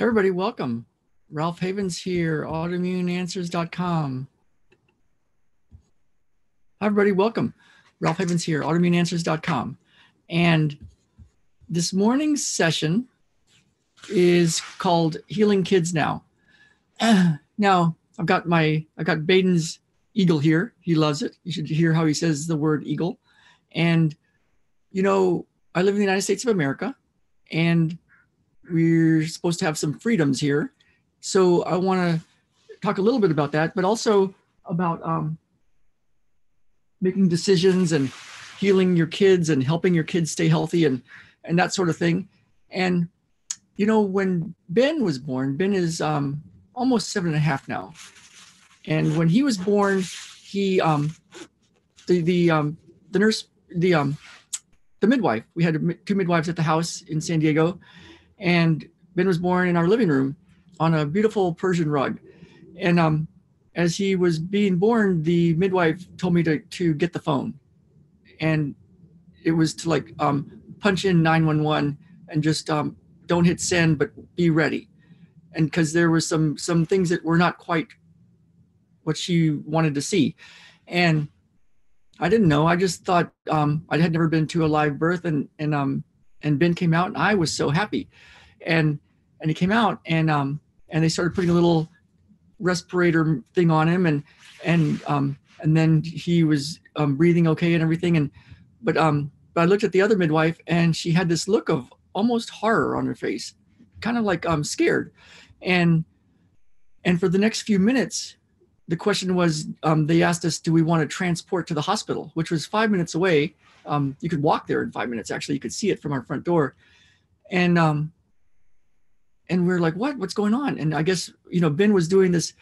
Everybody, welcome. Ralph Havens here, autoimmuneanswers.com. Hi, everybody, welcome. Ralph Havens here, autoimmuneanswers.com. And this morning's session is called Healing Kids Now. Now, I've got Baden's eagle here. He loves it. You should hear how he says the word eagle. And, you know, I live in the United States of America, and we're supposed to have some freedoms here. So I want to talk a little bit about that, but also about making decisions and healing your kids and helping your kids stay healthy and that sort of thing. And, you know, when Ben was born, Ben is almost 7.5 now. And when he was born, he, the midwife, we had 2 midwives at the house in San Diego, and Ben was born in our living room on a beautiful Persian rug. And as he was being born, the midwife told me to get the phone. And it was to like punch in 911 and just don't hit send, but be ready. And because there were some things that were not quite what she wanted to see. And I didn't know. I just thought I had never been to a live birth, and Ben came out, and I was so happy. And he came out, and they started putting a little respirator thing on him, and then he was breathing okay and everything. But I looked at the other midwife, and she had this look of almost horror on her face, kind of like scared. And for the next few minutes, the question was, they asked us, do we want to transport to the hospital, which was 5 minutes away. You could walk there in 5 minutes. Actually, you could see it from our front door. And we're like, what's going on? And I guess, you know, Ben was doing this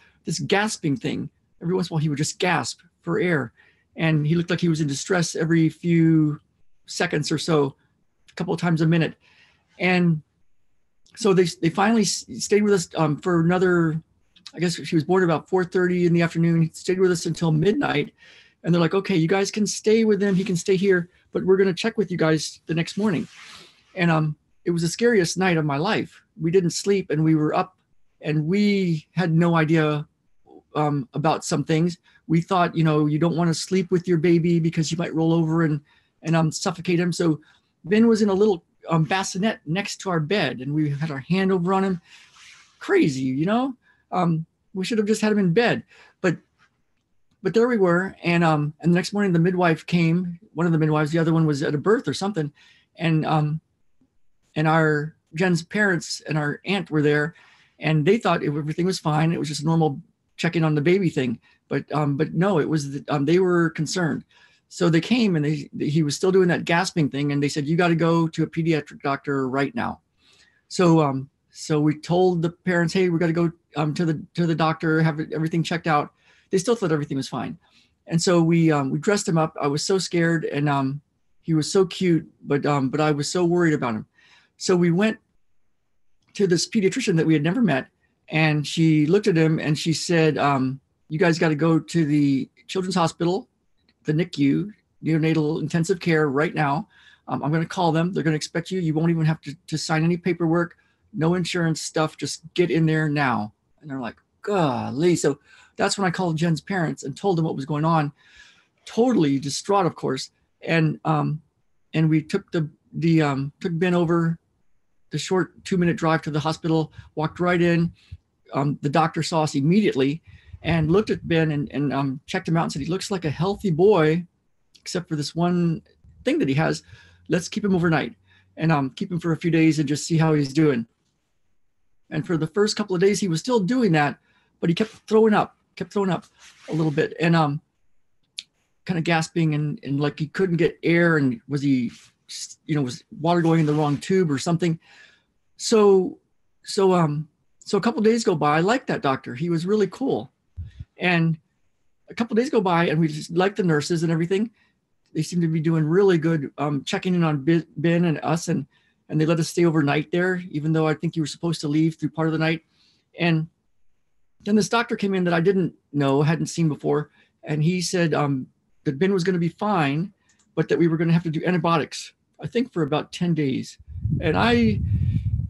gasping thing. Every once in a while, he would just gasp for air. And he looked like he was in distress every few seconds or so, a couple of times a minute. And so they finally stayed with us for another, I guess she was born about 4:30 in the afternoon. He stayed with us until midnight. And they're like, okay, you guys can stay with him. He can stay here, but we're going to check with you guys the next morning. And it was the scariest night of my life. We didn't sleep, and we were up, and we had no idea about some things. We thought, you know, you don't want to sleep with your baby because you might roll over and suffocate him. So Ben was in a little bassinet next to our bed, and we had our hand over on him. Crazy, you know? We should have just had him in bed, but there we were. And the next morning, the midwife came. One of the midwives, the other one was at a birth or something, and our Jen's parents and our aunt were there, and they thought everything was fine. It was just a normal check-in on the baby thing, but no, it was they were concerned. So they came, and he was still doing that gasping thing, and they said, you got to go to a pediatric doctor right now. So we told the parents, hey, we got to go to the doctor, have everything checked out. They still thought everything was fine. And so we dressed him up. I was so scared, and he was so cute, but I was so worried about him. So we went to this pediatrician that we had never met, and she looked at him, and she said, you guys got to go to the Children's Hospital, the NICU, neonatal intensive care, right now. I'm going to call them. They're going to expect you. You won't even have to sign any paperwork, no insurance stuff. Just get in there now. And they're like, golly. So that's when I called Jen's parents and told them what was going on. Totally distraught, of course. And we took took Ben over the short 2-minute drive to the hospital, walked right in. The doctor saw us immediately and looked at Ben and checked him out and said, he looks like a healthy boy, except for this one thing that he has. Let's keep him overnight and keep him for a few days and just see how he's doing. And for the first couple of days, he was still doing that, but he kept throwing up a little bit, and kind of gasping and like he couldn't get air, and was water going in the wrong tube or something. So a couple of days go by. I liked that doctor. He was really cool. And a couple of days go by, and we just liked the nurses and everything. They seemed to be doing really good, checking in on Ben and us, and they let us stay overnight there, even though I think you were supposed to leave through part of the night. And then this doctor came in that I didn't know, hadn't seen before, and he said that Ben was going to be fine, but that we were going to have to do antibiotics, I think for about 10 days. And I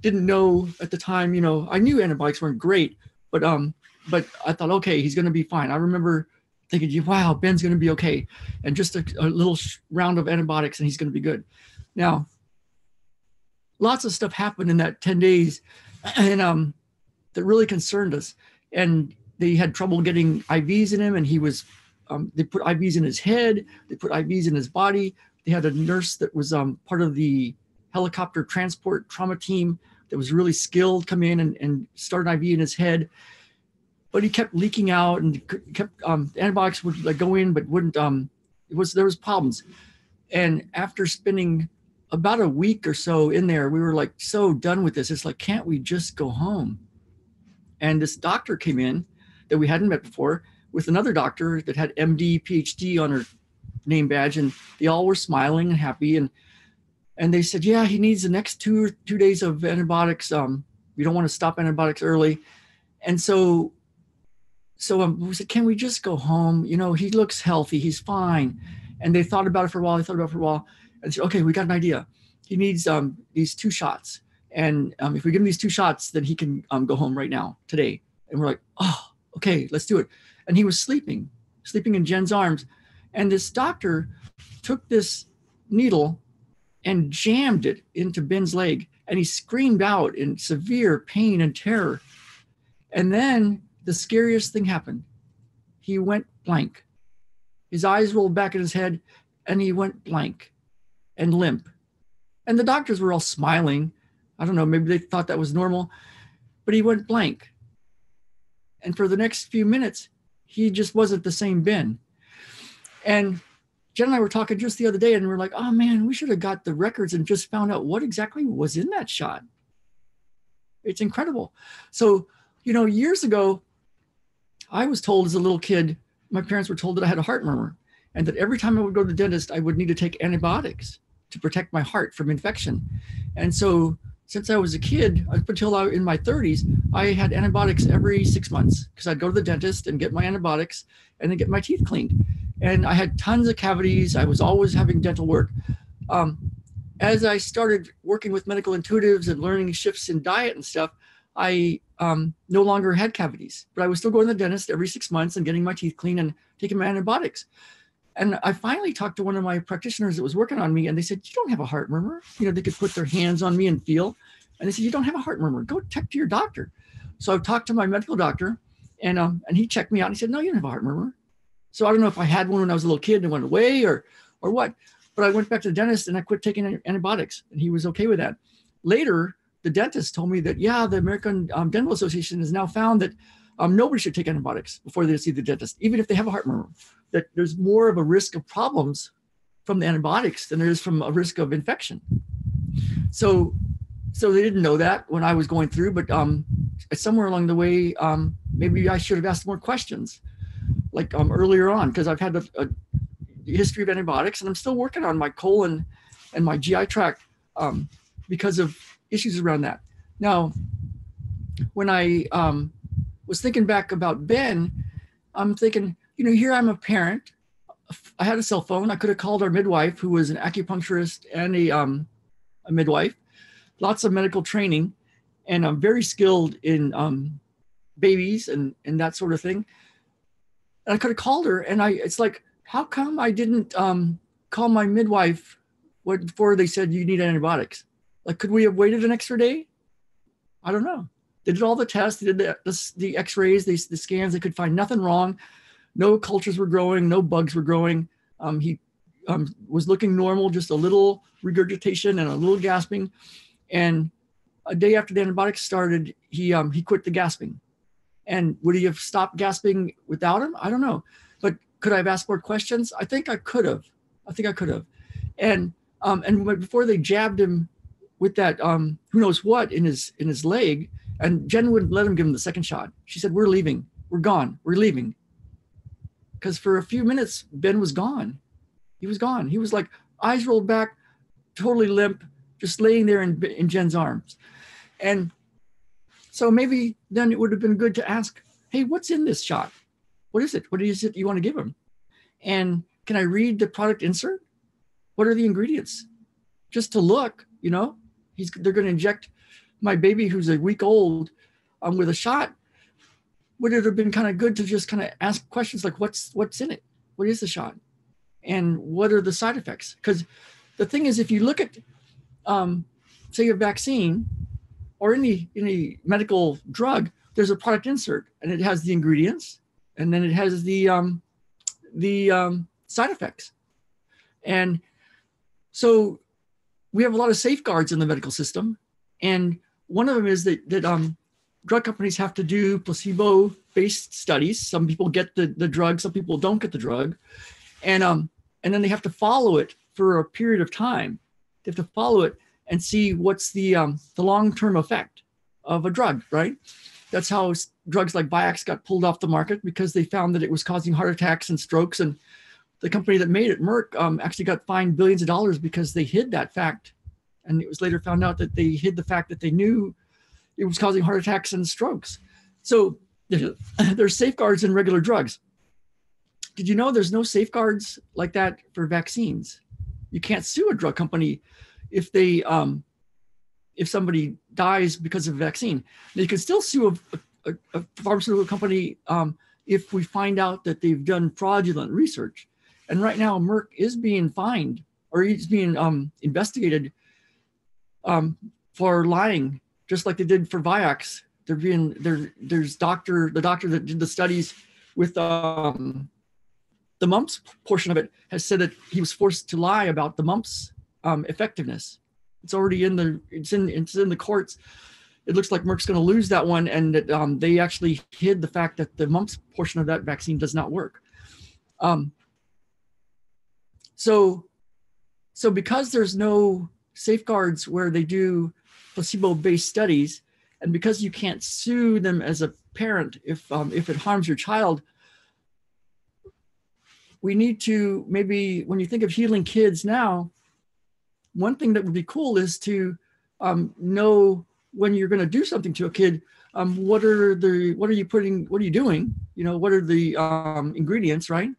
didn't know at the time, I knew antibiotics weren't great, but I thought, okay, he's going to be fine. I remember thinking, wow, Ben's going to be okay. And just a little round of antibiotics and he's going to be good. Now, lots of stuff happened in that 10 days and that really concerned us. And they had trouble getting IVs in him, and he was, they put IVs in his head, they put IVs in his body. They had a nurse that was part of the helicopter transport trauma team that was really skilled come in and start an IV in his head. But he kept leaking out and kept antibiotics would like go in, but wouldn't. There was problems. And after spending about a week or so in there, we were like so done with this. It's like, can't we just go home? And this doctor came in that we hadn't met before with another doctor that had MD, PhD on her name badge, and they all were smiling and happy. And they said, yeah, he needs the next two days of antibiotics. We don't want to stop antibiotics early. And so we said, can we just go home? He looks healthy. He's fine. And they thought about it for a while. And said, okay, we got an idea. He needs these 2 shots. And if we give him these 2 shots, then he can go home right now, today. And we're like, oh, okay, let's do it. And he was sleeping in Jen's arms. And this doctor took this needle and jammed it into Ben's leg. And he screamed out in severe pain and terror. And then the scariest thing happened. He went blank. His eyes rolled back in his head and he went blank and limp. And the doctors were all smiling. I don't know, maybe they thought that was normal, but he went blank. And for the next few minutes, he just wasn't the same Ben. And Jen and I were talking just the other day, and we were like, oh man, we should have got the records and just found out what exactly was in that shot. It's incredible. So, years ago, I was told as a little kid, my parents were told that I had a heart murmur, and that every time I would go to the dentist, I would need to take antibiotics to protect my heart from infection. And so since I was a kid, up until in my 30s, I had antibiotics every 6 months because I'd go to the dentist and get my antibiotics and then get my teeth cleaned. And I had tons of cavities. I was always having dental work. As I started working with medical intuitives and learning shifts in diet and stuff, I no longer had cavities, but I was still going to the dentist every 6 months and getting my teeth cleaned and taking my antibiotics. And I finally talked to one of my practitioners that was working on me, and they said, you don't have a heart murmur. They could put their hands on me and feel. And they said, you don't have a heart murmur. Go check to your doctor. So I talked to my medical doctor, and he checked me out. And he said, no, you don't have a heart murmur. So I don't know if I had one when I was a little kid and went away or what. But I went back to the dentist and I quit taking antibiotics, and he was okay with that. Later, the dentist told me that, yeah, the American Dental Association has now found that nobody should take antibiotics before they see the dentist, even if they have a heart murmur, that there's more of a risk of problems from the antibiotics than there is from a risk of infection. So they didn't know that when I was going through, but somewhere along the way, maybe I should have asked more questions like earlier on, because I've had a history of antibiotics, and I'm still working on my colon and my GI tract because of issues around that. Now, when I was thinking back about Ben, I'm thinking, here I'm a parent. I had a cell phone. I could have called our midwife, who was an acupuncturist and a midwife, lots of medical training, and I'm very skilled in babies and that sort of thing. And I could have called her, and it's like, how come I didn't call my midwife before they said you need antibiotics? Like, could we have waited an extra day? I don't know. They did all the tests, they did the x-rays, the scans, they could find nothing wrong. No cultures were growing, no bugs were growing. He was looking normal, just a little regurgitation and a little gasping. And a day after the antibiotics started, he quit the gasping. And would he have stopped gasping without him? I don't know. But could I have asked more questions? I think I could have. And before they jabbed him with that who knows what in his leg, and Jen wouldn't let him give him the second shot. She said, we're leaving. We're gone. We're leaving. Because for a few minutes, Ben was gone. He was gone. He was like eyes rolled back, totally limp, just laying there in Jen's arms. And so maybe then it would have been good to ask, hey, what's in this shot? What is it? What is it you want to give him? And can I read the product insert? What are the ingredients? Just to look, they're going to inject my baby who's a week old with a shot, would it have been kind of good to just kind of ask questions like, what's in it? What is the shot? And what are the side effects? Because the thing is, if you look at, say, a vaccine or any medical drug, there's a product insert, and it has the ingredients, and then it has the side effects. And so we have a lot of safeguards in the medical system, and one of them is that drug companies have to do placebo-based studies. Some people get the drug, some people don't get the drug, and then they have to follow it for a period of time. They have to follow it and see what's the long-term effect of a drug, right? That's how drugs like Vioxx got pulled off the market, because they found that it was causing heart attacks and strokes. And the company that made it, Merck, actually got fined billions of dollars because they hid that fact. And it was later found out that they hid the fact that they knew it was causing heart attacks and strokes. So there's safeguards in regular drugs. Did you know there's no safeguards like that for vaccines? You can't sue a drug company if they if somebody dies because of a vaccine. Now, you can still sue a pharmaceutical company if we find out that they've done fraudulent research. And right now, Merck is being fined, or he's being investigated for lying, just like they did for Vioxx. There's the doctor that did the studies with the mumps portion of it has said that he was forced to lie about the mumps effectiveness. It's already in the courts. It looks like Merck's going to lose that one, and that they actually hid the fact that the mumps portion of that vaccine does not work. So because there's no safeguards where they do placebo-based studies, and because you can't sue them as a parent if it harms your child, we need to, maybe when you think of healing kids now, one thing that would be cool is to know when you're going to do something to a kid, what are you doing? You know, what are the ingredients, right?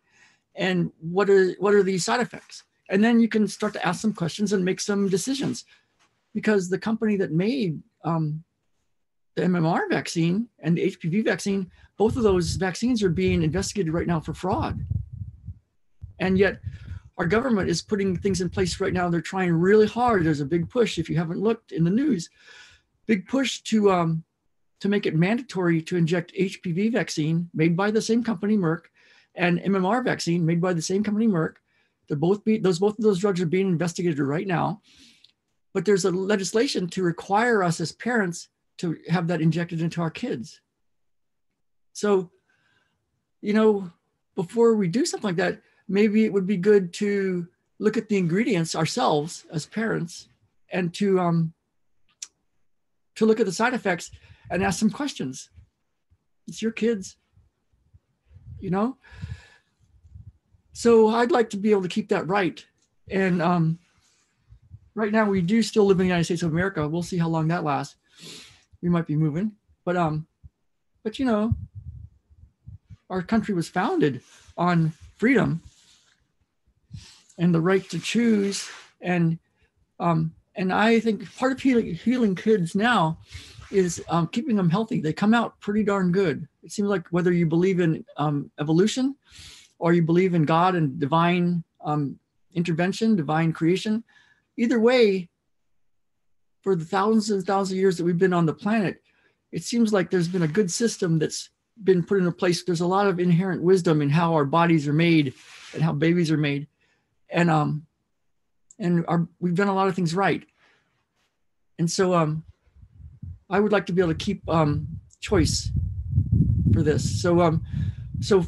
And what are the side effects? And then you can start to ask some questions and make some decisions, because the company that made the MMR vaccine and the HPV vaccine, both of those vaccines are being investigated right now for fraud. And yet our government is putting things in place right now. They're trying really hard. There's a big push, if you haven't looked in the news, big push to make it mandatory to inject HPV vaccine made by the same company, Merck, and MMR vaccine made by the same company, Merck. Both of those drugs are being investigated right now. But there's a legislation to require us as parents to have that injected into our kids. So, you know, before we do something like that, maybe it would be good to look at the ingredients ourselves as parents, and to look at the side effects and ask some questions. It's your kids, you know? So I'd like to be able to keep that right. And right now we do still live in the United States of America. We'll see how long that lasts. We might be moving, but you know, our country was founded on freedom and the right to choose. And I think part of healing kids now is keeping them healthy. They come out pretty darn good. It seems like whether you believe in evolution or you believe in God and divine intervention, divine creation, either way, for the thousands and thousands of years that we've been on the planet, it seems like there's been a good system that's been put into place. There's a lot of inherent wisdom in how our bodies are made and how babies are made. And we've done a lot of things right. And so I would like to be able to keep choice for this. So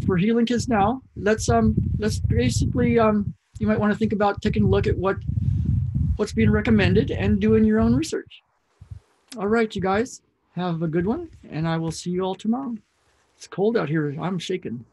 for healing kids now, let's basically, you might want to think about taking a look at what's being recommended and doing your own research. All right, you guys, have a good one, and I will see you all tomorrow. It's cold out here. I'm shaking.